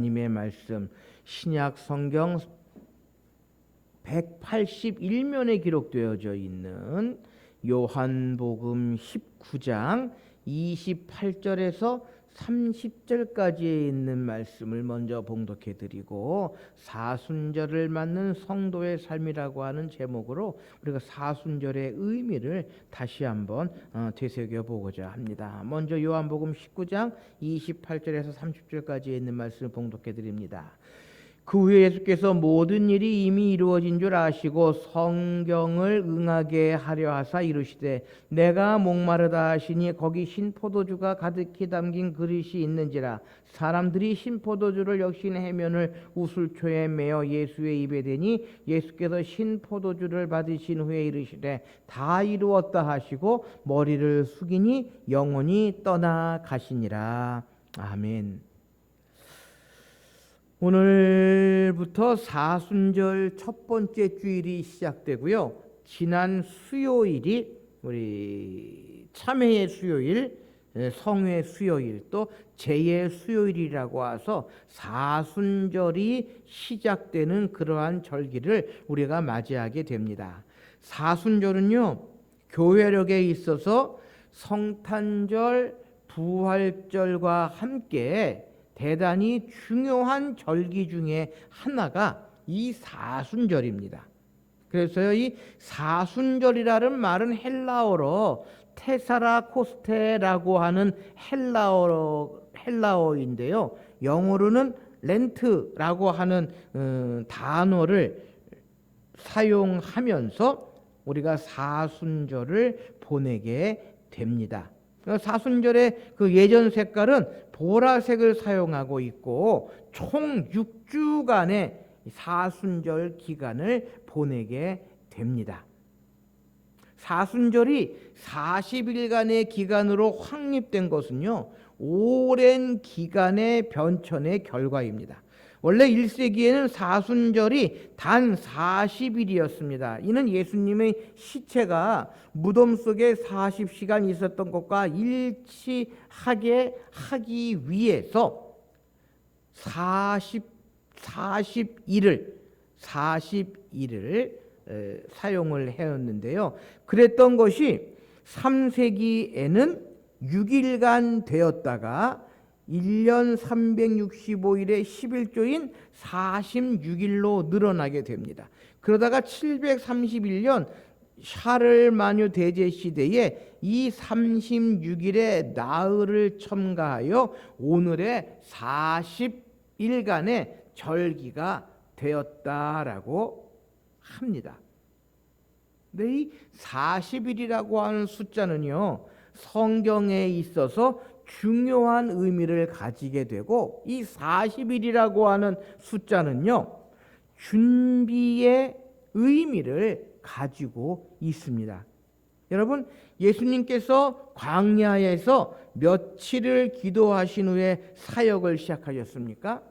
님의 말씀 신약 성경 181면에 기록되어져 있는 요한복음 19장 28절에서 30절까지에 있는 말씀을 먼저 봉독해 드리고 사순절을 맞는 성도의 삶이라고 하는 제목으로 우리가 사순절의 의미를 다시 한번 되새겨 보고자 합니다. 먼저 요한복음 19장 28절에서 30절까지에 있는 말씀을 봉독해 드립니다. 그 후에 예수께서 모든 일이 이미 이루어진 줄 아시고 성경을 응하게 하려 하사 이르시되 내가 목마르다 하시니 거기 신포도주가 가득히 담긴 그릇이 있는지라. 사람들이 신포도주를 역시 해면을 우슬초에 메어 예수의 입에 대니 예수께서 신포도주를 받으신 후에 이르시되 다 이루었다 하시고 머리를 숙이니 영혼이 떠나가시니라. 아멘. 오늘부터 사순절 첫 번째 주일이 시작되고요. 지난 수요일이 우리 참회의 수요일, 성회 수요일, 또 제의 수요일이라고 해서 사순절이 시작되는 그러한 절기를 우리가 맞이하게 됩니다. 사순절은요, 교회력에 있어서 성탄절, 부활절과 함께 대단히 중요한 절기 중에 하나가 이 사순절입니다. 그래서 이 사순절이라는 말은 헬라어로 테사라코스테라고 하는 헬라어인데요. 영어로는 렌트라고 하는 단어를 사용하면서 우리가 사순절을 보내게 됩니다. 사순절의 그 예전 색깔은 보라색을 사용하고 있고 총 6주간의 사순절 기간을 보내게 됩니다. 사순절이 40일간의 기간으로 확립된 것은요, 오랜 기간의 변천의 결과입니다. 원래 1세기에는 사순절이 단 40일이었습니다. 이는 예수님의 시체가 무덤 속에 40시간 있었던 것과 일치하게 하기 위해서 40일을 사용을 해왔는데요. 그랬던 것이 3세기에는 6일간 되었다가 1년 365일의 11조인 46일로 늘어나게 됩니다. 그러다가 731년 샤를마뉴 대제 시대에 이 36일의 나흘을 첨가하여 오늘의 40일간의 절기가 되었다라고 합니다. 근데 이 40일이라고 하는 숫자는요, 성경에 있어서 중요한 의미를 가지게 되고, 이 40일이라고 하는 숫자는요, 준비의 의미를 가지고 있습니다. 여러분, 예수님께서 광야에서 며칠을 기도하신 후에 사역을 시작하셨습니까?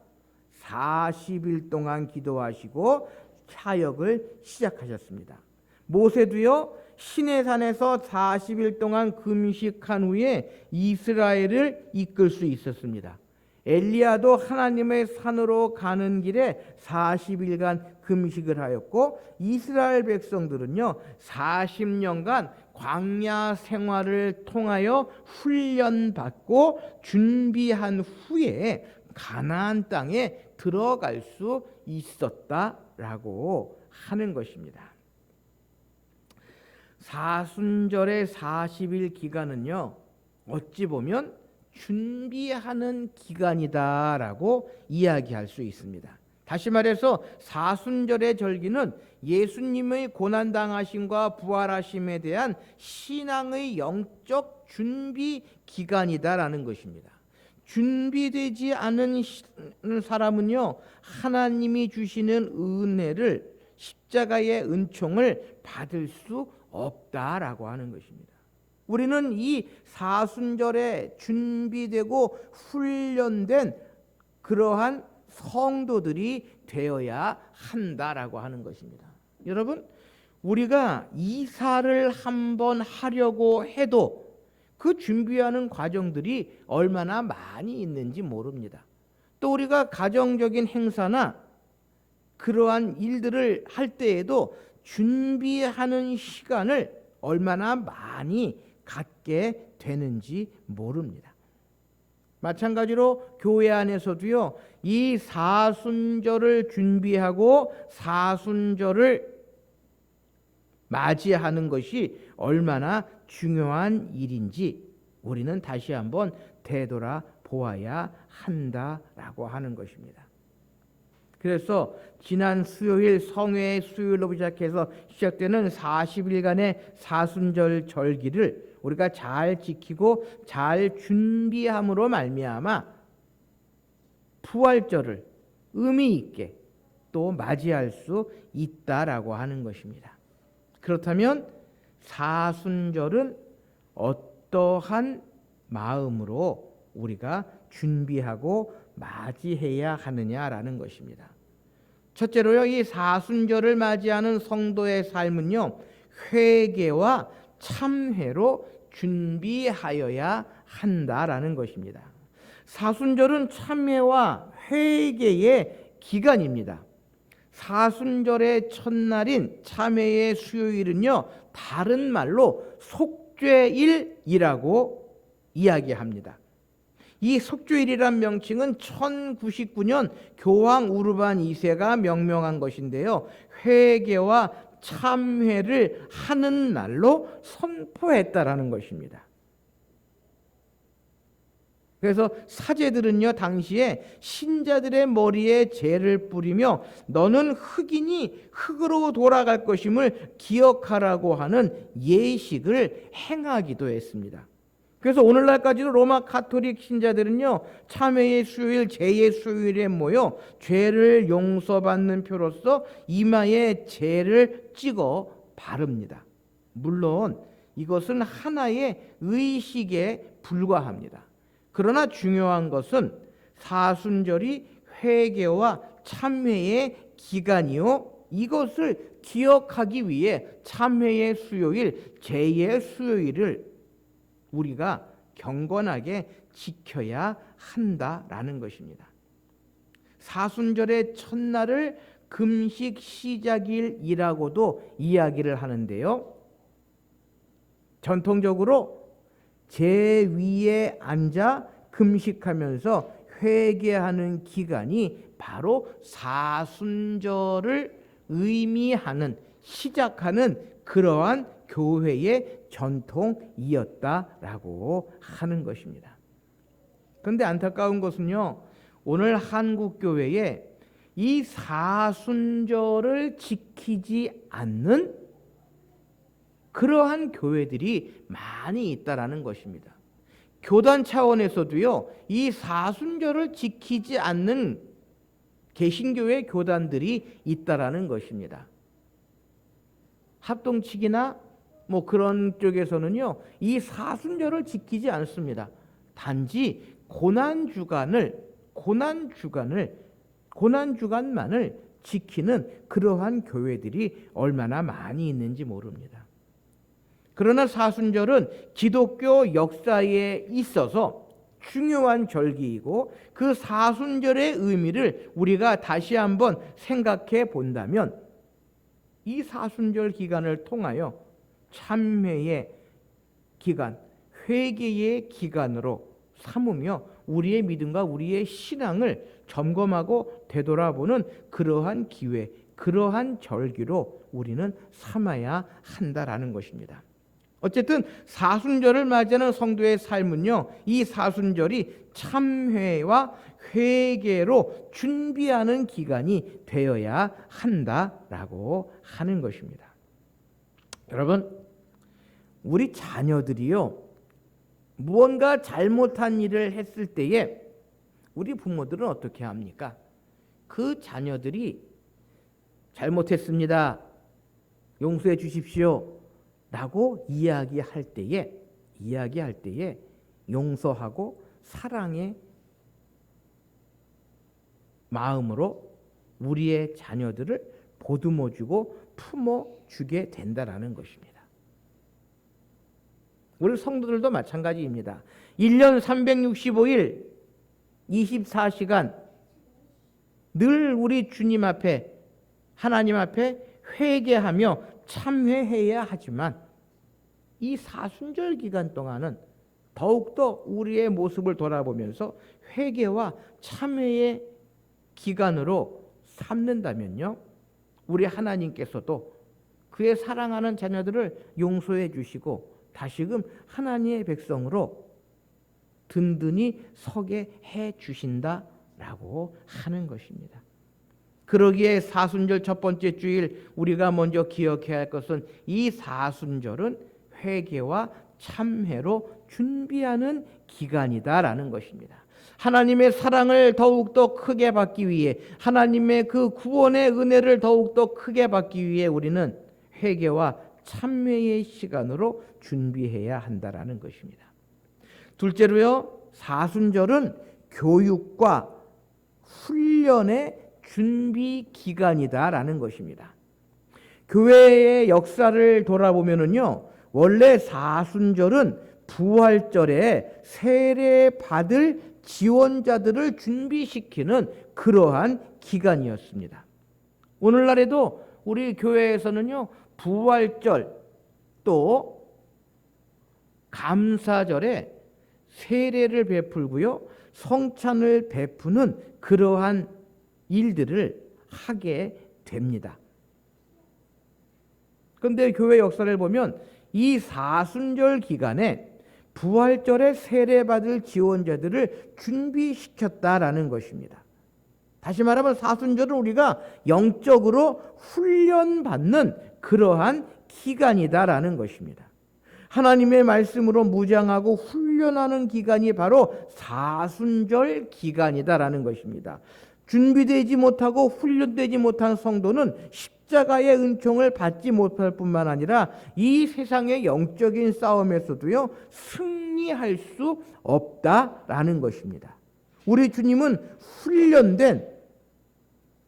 40일 동안 기도하시고 사역을 시작하셨습니다. 모세도요, 시내산에서 40일 동안 금식한 후에 이스라엘을 이끌 수 있었습니다. 엘리야도 하나님의 산으로 가는 길에 40일간 금식을 하였고, 이스라엘 백성들은요 40년간 광야 생활을 통하여 훈련받고 준비한 후에 가나안 땅에 들어갈 수 있었다라고 하는 것입니다. 사순절의 40일 기간은요, 어찌 보면 준비하는 기간이다라고 이야기할 수 있습니다. 다시 말해서 사순절의 절기는 예수님의 고난당하심과 부활하심에 대한 신앙의 영적 준비 기간이다라는 것입니다. 준비되지 않은 사람은요, 하나님이 주시는 은혜를, 십자가의 은총을 받을 수 없다라고 하는 것입니다. 우리는 이 사순절에 준비되고 훈련된 그러한 성도들이 되어야 한다라고 하는 것입니다. 여러분, 우리가 이사를 한번 하려고 해도 그 준비하는 과정들이 얼마나 많이 있는지 모릅니다. 또 우리가 가정적인 행사나 그러한 일들을 할 때에도 준비하는 시간을 얼마나 많이 갖게 되는지 모릅니다. 마찬가지로 교회 안에서도요, 이 사순절을 준비하고 사순절을 맞이하는 것이 얼마나 중요한 일인지 우리는 다시 한번 되돌아보아야 한다라고 하는 것입니다. 그래서 지난 수요일 성회의 수요일로 시작해서 시작되는 40일간의 사순절 절기를 우리가 잘 지키고 잘 준비함으로 말미암아 부활절을 의미 있게 또 맞이할 수 있다라고 하는 것입니다. 그렇다면 사순절은 어떠한 마음으로 우리가 준비하고 맞이해야 하느냐라는 것입니다. 첫째로요, 이 사순절을 맞이하는 성도의 삶은요, 회개와 참회로 준비하여야 한다라는 것입니다. 사순절은 참회와 회개의 기간입니다. 사순절의 첫날인 참회의 수요일은요, 다른 말로 속죄일이라고 이야기합니다. 이 속죄일이란 명칭은 1099년 교황 우르반 2세가 명명한 것인데요, 회개와 참회를 하는 날로 선포했다라는 것입니다. 그래서 사제들은요, 당시에 신자들의 머리에 재를 뿌리며 너는 흑인이 흑으로 돌아갈 것임을 기억하라고 하는 예식을 행하기도 했습니다. 그래서 오늘날까지도 로마 가톨릭 신자들은요, 참회의 수요일, 제의 수요일에 모여 죄를 용서받는 표로서 이마에 재를 찍어 바릅니다. 물론 이것은 하나의 의식에 불과합니다. 그러나 중요한 것은 사순절이 회개와 참회의 기간이요, 이것을 기억하기 위해 참회의 수요일, 제의 수요일을 우리가 경건하게 지켜야 한다라는 것입니다. 사순절의 첫날을 금식 시작일이라고도 이야기를 하는데요, 전통적으로 제 위에 앉아 금식하면서 회개하는 기간이 바로 사순절을 의미하는, 시작하는 그러한 교회의 전통이었다라고 하는 것입니다. 그런데 안타까운 것은요, 오늘 한국 교회에 이 사순절을 지키지 않는 그러한 교회들이 많이 있다라는 것입니다. 교단 차원에서도요, 이 사순절을 지키지 않는 개신교회 교단들이 있다라는 것입니다. 합동측이나 뭐 그런 쪽에서는요, 이 사순절을 지키지 않습니다. 단지 고난주간만을 지키는 그러한 교회들이 얼마나 많이 있는지 모릅니다. 그러나 사순절은 기독교 역사에 있어서 중요한 절기이고, 그 사순절의 의미를 우리가 다시 한번 생각해 본다면 이 사순절 기간을 통하여 참회의 기간, 회개의 기간으로 삼으며 우리의 믿음과 우리의 신앙을 점검하고 되돌아보는 그러한 기회, 그러한 절기로 우리는 삼아야 한다라는 것입니다. 어쨌든 사순절을 맞이하는 성도의 삶은요, 이 사순절이 참회와 회개로 준비하는 기간이 되어야 한다라고 하는 것입니다. 여러분, 우리 자녀들이요, 무언가 잘못한 일을 했을 때에 우리 부모들은 어떻게 합니까? 그 자녀들이 잘못했습니다, 용서해 주십시오 라고 이야기할 때에 용서하고 사랑의 마음으로 우리의 자녀들을 보듬어주고 품어주게 된다라는 것입니다. 우리 성도들도 마찬가지입니다. 1년 365일 24시간 늘 우리 주님 앞에 하나님 앞에 회개하며 참회해야 하지만 이 사순절 기간 동안은 더욱더 우리의 모습을 돌아보면서 회개와 참회의 기간으로 삼는다면요, 우리 하나님께서도 그의 사랑하는 자녀들을 용서해 주시고 다시금 하나님의 백성으로 든든히 서게 해 주신다라고 하는 것입니다. 그러기에 사순절 첫 번째 주일 우리가 먼저 기억해야 할 것은 이 사순절은 회개와 참회로 준비하는 기간이다라는 것입니다. 하나님의 사랑을 더욱더 크게 받기 위해, 하나님의 그 구원의 은혜를 더욱더 크게 받기 위해 우리는 회개와 참회의 시간으로 준비해야 한다라는 것입니다. 둘째로요, 사순절은 교육과 훈련의 준비 기간이다라는 것입니다. 교회의 역사를 돌아보면은요, 원래 사순절은 부활절에 세례 받을 지원자들을 준비시키는 그러한 기간이었습니다. 오늘날에도 우리 교회에서는요, 부활절 또 감사절에 세례를 베풀고요, 성찬을 베푸는 그러한 일들을 하게 됩니다. 그런데 교회 역사를 보면 이 사순절 기간에 부활절에 세례받을 지원자들을 준비시켰다라는 것입니다. 다시 말하면 사순절은 우리가 영적으로 훈련받는 그러한 기간이다라는 것입니다. 하나님의 말씀으로 무장하고 훈련하는 기간이 바로 사순절 기간이다라는 것입니다. 준비되지 못하고 훈련되지 못한 성도는 십자가의 은총을 받지 못할 뿐만 아니라 이 세상의 영적인 싸움에서도요, 승리할 수 없다라는 것입니다. 우리 주님은 훈련된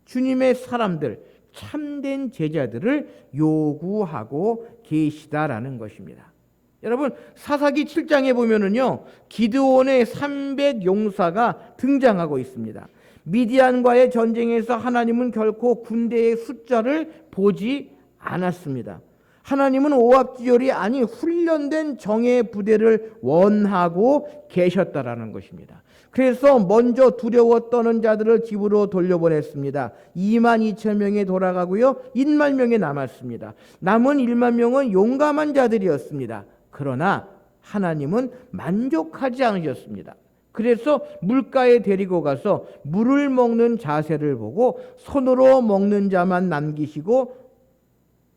주님의 사람들, 참된 제자들을 요구하고 계시다라는 것입니다. 여러분, 사사기 7장에 보면은요, 기드온의 300 용사가 등장하고 있습니다. 미디안과의 전쟁에서 하나님은 결코 군대의 숫자를 보지 않았습니다. 하나님은 오합지졸이 아닌 훈련된 정예 부대를 원하고 계셨다라는 것입니다. 그래서 먼저 두려워 떠는 자들을 집으로 돌려보냈습니다. 22,000명이 돌아가고요, 10,000명이 남았습니다. 남은 10,000명은 용감한 자들이었습니다. 그러나 하나님은 만족하지 않으셨습니다. 그래서 물가에 데리고 가서 물을 먹는 자세를 보고 손으로 먹는 자만 남기시고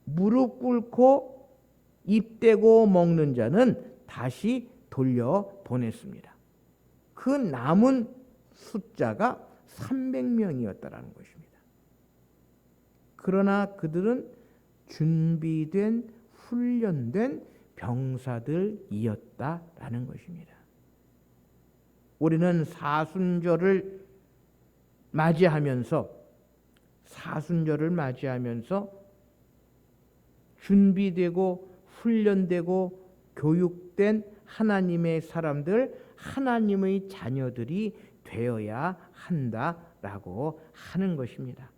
무릎 꿇고 입 대고 먹는 자는 다시 돌려보냈습니다. 그 남은 숫자가 300명이었다라는 것입니다. 그러나 그들은 준비된 훈련된 병사들이었다라는 것입니다. 우리는 사순절을 맞이하면서 준비되고 훈련되고 교육된 하나님의 사람들, 하나님의 자녀들이 되어야 한다라고 하는 것입니다.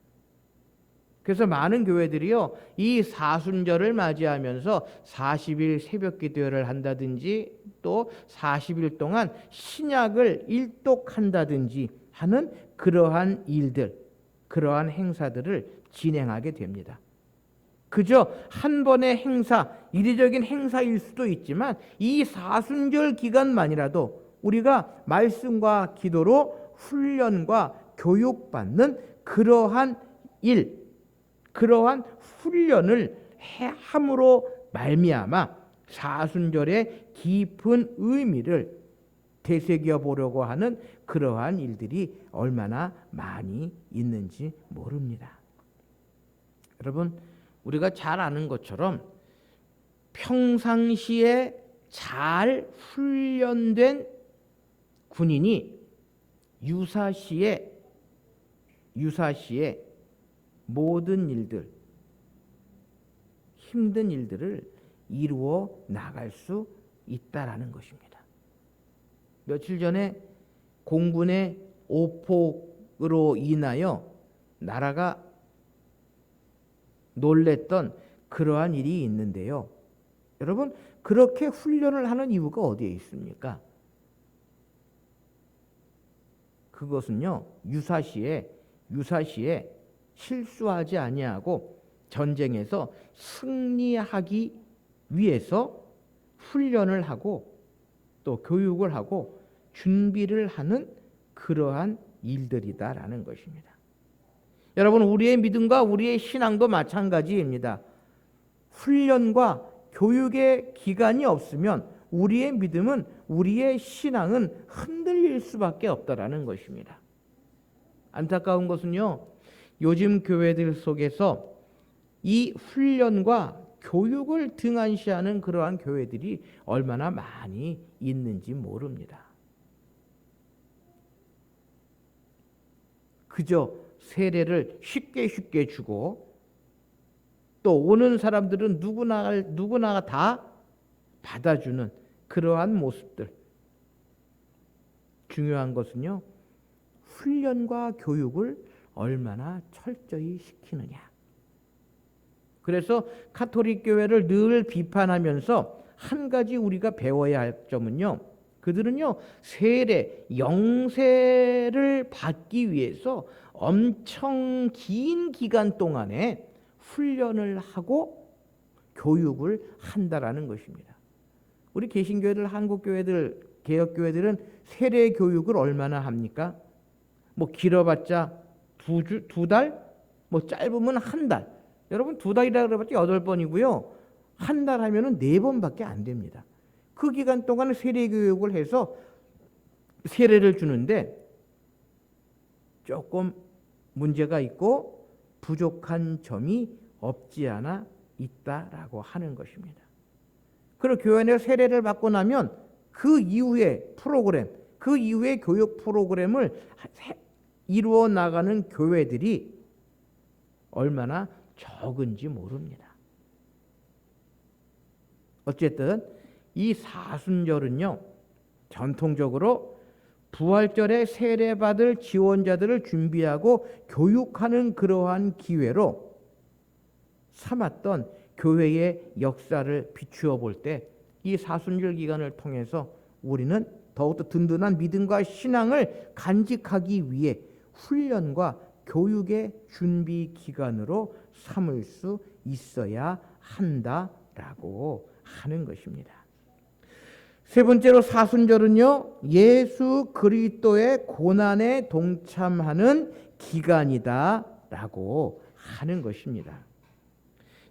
그래서 많은 교회들이요, 이 사순절을 맞이하면서 40일 새벽 기도회를 한다든지 또 40일 동안 신약을 일독한다든지 하는 그러한 일들, 그러한 행사들을 진행하게 됩니다. 그저 한 번의 행사, 이례적인 행사일 수도 있지만 이 사순절 기간만이라도 우리가 말씀과 기도로 훈련과 교육받는 그러한 일, 그러한 훈련을 함으로 말미암아 사순절의 깊은 의미를 되새겨 보려고 하는 그러한 일들이 얼마나 많이 있는지 모릅니다. 여러분, 우리가 잘 아는 것처럼 평상시에 잘 훈련된 군인이 유사시에 모든 일들, 힘든 일들을 이루어 나갈 수 있다라는 것입니다. 며칠 전에 공군의 오폭으로 인하여 나라가 놀랬던 그러한 일이 있는데요. 여러분, 그렇게 훈련을 하는 이유가 어디에 있습니까? 그것은요, 유사시에 실수하지 아니하고 전쟁에서 승리하기 위해서 훈련을 하고 또 교육을 하고 준비를 하는 그러한 일들이다라는 것입니다. 여러분, 우리의 믿음과 우리의 신앙도 마찬가지입니다. 훈련과 교육의 기간이 없으면 우리의 믿음은, 우리의 신앙은 흔들릴 수밖에 없다라는 것입니다. 안타까운 것은요, 요즘 교회들 속에서 이 훈련과 교육을 등한시하는 그러한 교회들이 얼마나 많이 있는지 모릅니다. 그저 세례를 쉽게 주고 또 오는 사람들은 누구나 다 받아주는 그러한 모습들. 중요한 것은요, 훈련과 교육을 얼마나 철저히 시키느냐. 그래서 가톨릭 교회를 늘 비판하면서 한 가지 우리가 배워야 할 점은요, 그들은요, 세례, 영세를 받기 위해서 엄청 긴 기간 동안에 훈련을 하고 교육을 한다라는 것입니다. 우리 개신교회들, 한국교회들, 개혁교회들은 세례 교육을 얼마나 합니까? 뭐 길어봤자 두 달? 뭐 짧으면 한 달. 여러분, 2달이라 그래봤자 8번이고요. 한 달 하면은 4번밖에 안 됩니다. 그 기간 동안 세례 교육을 해서 세례를 주는데 조금 문제가 있고 부족한 점이 없지 않아 있다라고 하는 것입니다. 그리고 교회 내 세례를 받고 나면 그 이후의 프로그램, 그 이후의 교육 프로그램을 이루어 나가는 교회들이 얼마나 적은지 모릅니다. 어쨌든 이 사순절은요, 전통적으로 부활절에 세례받을 지원자들을 준비하고 교육하는 그러한 기회로 삼았던 교회의 역사를 비추어 볼 때 이 사순절 기간을 통해서 우리는 더욱더 든든한 믿음과 신앙을 간직하기 위해 훈련과 교육의 준비 기간으로 삼을 수 있어야 한다라고 하는 것입니다. 세 번째로 사순절은요, 예수 그리스도의 고난에 동참하는 기간이다라고 하는 것입니다.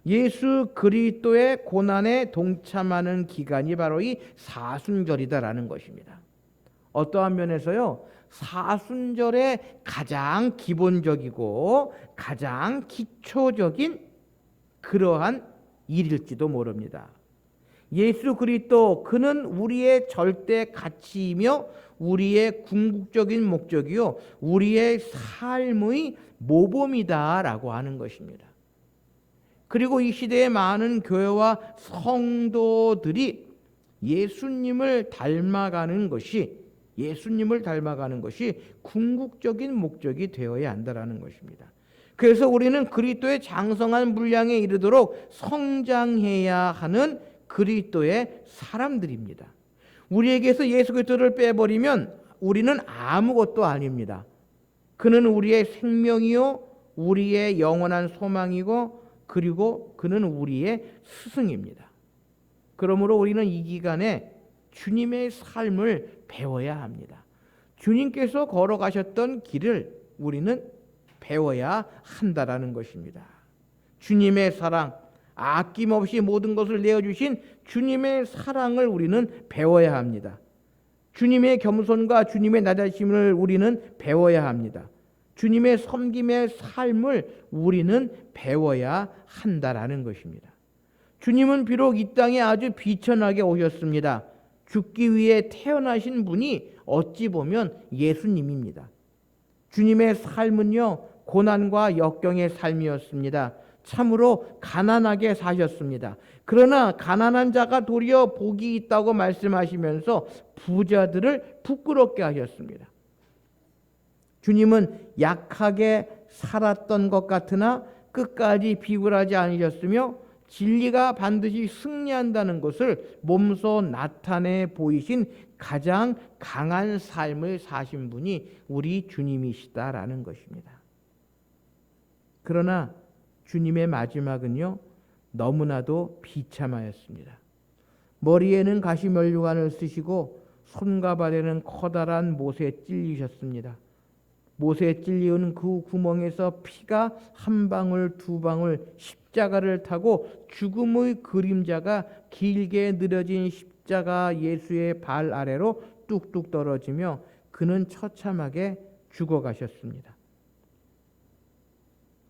예수 그리스도의 고난에 동참하는 기간이 바로 이 사순절이다라는 것입니다. 어떠한 면에서요, 사순절의 가장 기본적이고 가장 기초적인 그러한 일일지도 모릅니다. 예수 그리스도, 그는 우리의 절대 가치이며 우리의 궁극적인 목적이요, 우리의 삶의 모범이다라고 하는 것입니다. 그리고 이 시대의 많은 교회와 성도들이 예수님을 닮아가는 것이 궁극적인 목적이 되어야 한다라는 것입니다. 그래서 우리는 그리스도의 장성한 분량에 이르도록 성장해야 하는 그리스도의 사람들입니다. 우리에게서 예수 그리스도를 빼버리면 우리는 아무것도 아닙니다. 그는 우리의 생명이요, 우리의 영원한 소망이고, 그리고 그는 우리의 스승입니다. 그러므로 우리는 이 기간에 주님의 삶을 배워야 합니다. 주님께서 걸어가셨던 길을 우리는 배워야 한다라는 것입니다. 주님의 사랑, 아낌없이 모든 것을 내어주신 주님의 사랑을 우리는 배워야 합니다. 주님의 겸손과 주님의 낮아심을 우리는 배워야 합니다. 주님의 섬김의 삶을 우리는 배워야 한다라는 것입니다. 주님은 비록 이 땅에 아주 비천하게 오셨습니다. 죽기 위해 태어나신 분이 어찌 보면 예수님입니다. 주님의 삶은요, 고난과 역경의 삶이었습니다. 참으로 가난하게 사셨습니다. 그러나 가난한 자가 도리어 복이 있다고 말씀하시면서 부자들을 부끄럽게 하셨습니다. 주님은 약하게 살았던 것 같으나 끝까지 비굴하지 않으셨으며 진리가 반드시 승리한다는 것을 몸소 나타내 보이신 가장 강한 삶을 사신 분이 우리 주님이시다라는 것입니다. 그러나 주님의 마지막은요, 너무나도 비참하였습니다. 머리에는 가시면류관을 쓰시고 손과 발에는 커다란 못에 찔리셨습니다. 못에 찔리는 그 구멍에서 피가 한 방울 두 방울 십자가를 타고 죽음의 그림자가 길게 늘어진 십자가 예수의 발 아래로 뚝뚝 떨어지며 그는 처참하게 죽어가셨습니다.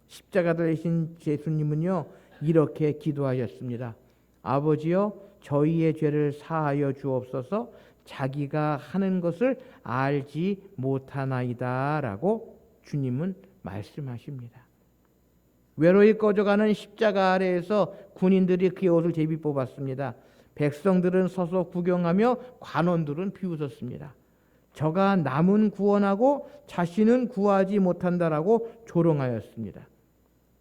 십자가 되신 예수님은요, 이렇게 기도하셨습니다. 아버지여, 저희의 죄를 사하여 주옵소서. 자기가 하는 것을 알지 못하나이다 라고 주님은 말씀하십니다. 외로이 꺼져가는 십자가 아래에서 군인들이 그의 옷을 제비 뽑았습니다. 백성들은 서서 구경하며 관원들은 비웃었습니다. 저가 남은 구원하고 자신은 구하지 못한다라고 조롱하였습니다.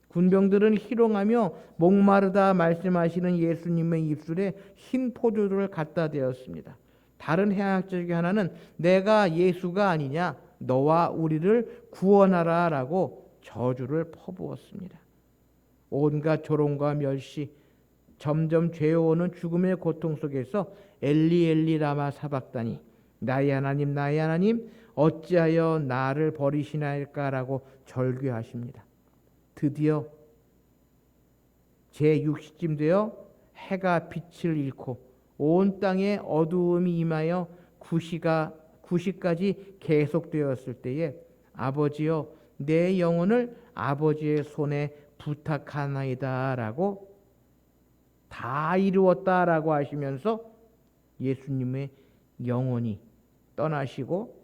군병들은 희롱하며 목마르다 말씀하시는 예수님의 입술에 흰 포도주를 갖다 대었습니다. 다른 해학자 중에 하나는 내가 예수가 아니냐, 너와 우리를 구원하라 라고 저주를 퍼부었습니다. 온갖 조롱과 멸시, 점점 죄어오는 죽음의 고통 속에서 엘리 엘리 라마 사박다니, 나의 하나님 나의 하나님 어찌하여 나를 버리시나이까라고 절규하십니다. 드디어 제6시쯤 되어 해가 빛을 잃고 온 땅에 어두움이 임하여 구시까지 계속되었을 때에 아버지여, 내 영혼을 아버지의 손에 부탁하나이다 라고 다 이루었다라고 하시면서 예수님의 영혼이 떠나시고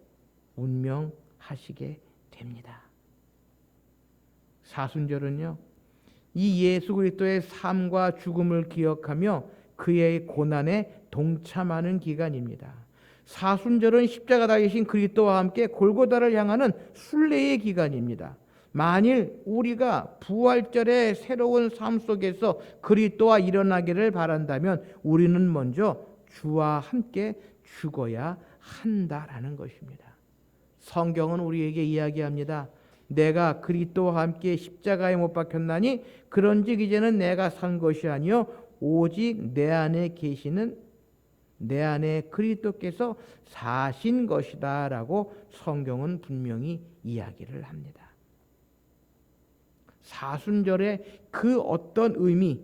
운명하시게 됩니다. 사순절은요, 이 예수 그리스도의 삶과 죽음을 기억하며 그의 고난에 동참하는 기간입니다. 사순절은 십자가 달리신 그리스도와 함께 골고다를 향하는 순례의 기간입니다. 만일 우리가 부활절의 새로운 삶 속에서 그리스도와 일어나기를 바란다면 우리는 먼저 주와 함께 죽어야 한다라는 것입니다. 성경은 우리에게 이야기합니다. 내가 그리스도와 함께 십자가에 못 박혔나니 그런즉 이제는 내가 산 것이 아니요 오직 내 안에 계시는 내 안에 그리스도께서 사신 것이다 라고 성경은 분명히 이야기를 합니다. 사순절의 그 어떤 의미,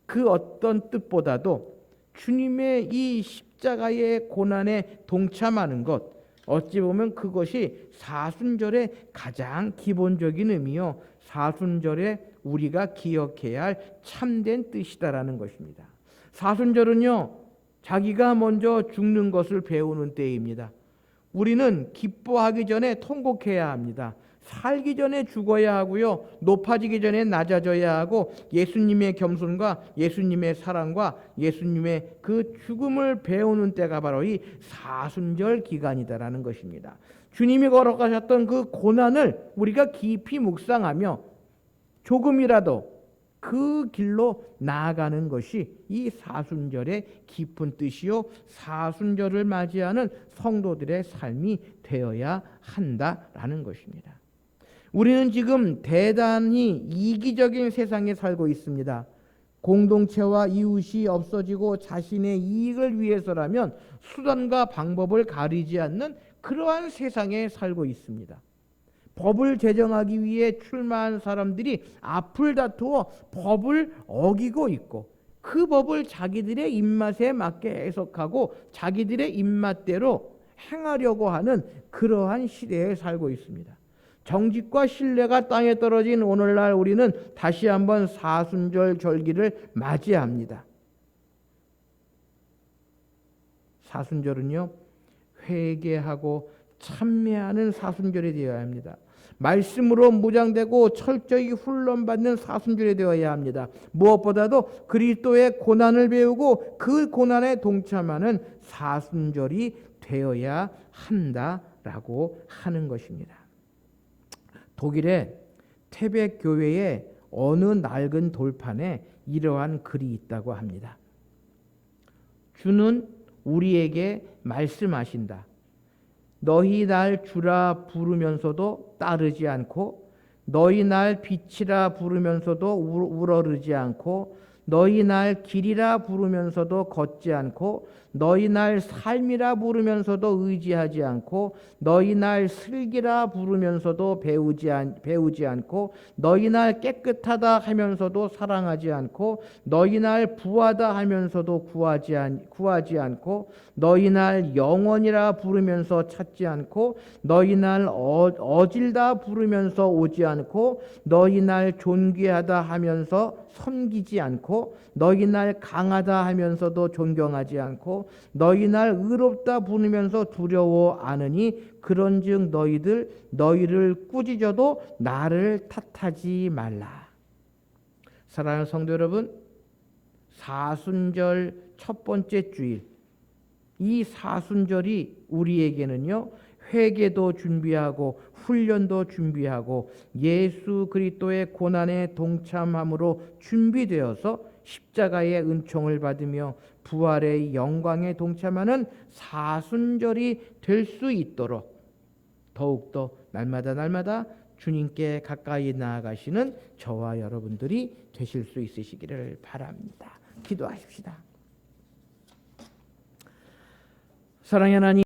그 어떤 뜻보다도 주님의 이 십자가의 고난에 동참하는 것, 어찌 보면 그것이 사순절의 가장 기본적인 의미요, 사순절에 우리가 기억해야 할 참된 뜻이다라는 것입니다. 사순절은요, 자기가 먼저 죽는 것을 배우는 때입니다. 우리는 기뻐하기 전에 통곡해야 합니다. 살기 전에 죽어야 하고요, 높아지기 전에 낮아져야 하고, 예수님의 겸손과 예수님의 사랑과 예수님의 그 죽음을 배우는 때가 바로 이 사순절 기간이다라는 것입니다. 주님이 걸어가셨던 그 고난을 우리가 깊이 묵상하며 조금이라도 그 길로 나아가는 것이 이 사순절의 깊은 뜻이요, 사순절을 맞이하는 성도들의 삶이 되어야 한다라는 것입니다. 우리는 지금 대단히 이기적인 세상에 살고 있습니다. 공동체와 이웃이 없어지고 자신의 이익을 위해서라면 수단과 방법을 가리지 않는 그러한 세상에 살고 있습니다. 법을 제정하기 위해 출마한 사람들이 앞을 다투어 법을 어기고 있고, 그 법을 자기들의 입맛에 맞게 해석하고 자기들의 입맛대로 행하려고 하는 그러한 시대에 살고 있습니다. 정직과 신뢰가 땅에 떨어진 오늘날 우리는 다시 한번 사순절 절기를 맞이합니다. 사순절은요, 회개하고 참회하는 사순절이 되어야 합니다. 말씀으로 무장되고 철저히 훈련받는 사순절이 되어야 합니다. 무엇보다도 그리스도의 고난을 배우고 그 고난에 동참하는 사순절이 되어야 한다라고 하는 것입니다. 독일의 태백 교회의 어느 낡은 돌판에 이러한 글이 있다고 합니다. 주는 우리에게 말씀하신다. 너희 날 주라 부르면서도 따르지 않고, 너희 날 빛이라 부르면서도 우러르지 않고, 너희 날 길이라 부르면서도 걷지 않고, 너희 날 삶이라 부르면서도 의지하지 않고, 너희 날 슬기라 부르면서도 배우지 않고, 너희 날 깨끗하다 하면서도 사랑하지 않고, 너희 날 부하다 하면서도 구하지 않고, 너희 날 영원이라 부르면서 찾지 않고, 너희 날 어질다 부르면서 오지 않고, 너희 날 존귀하다 하면서 섬기지 않고, 너희 날 강하다 하면서도 존경하지 않고, 너희 날 의롭다 부르면서 두려워 않으니, 그런즉 너희를 꾸짖어도 나를 탓하지 말라. 사랑하는 성도 여러분, 사순절 첫 번째 주일, 이 사순절이 우리에게는요, 회개도 준비하고 훈련도 준비하고 예수 그리스도의 고난에 동참함으로 준비되어서 십자가의 은총을 받으며 부활의 영광에 동참하는 사순절이 될 수 있도록 더욱더 날마다 주님께 가까이 나아가시는 저와 여러분들이 되실 수 있으시기를 바랍니다. 기도하십시다. 사랑의 하나님,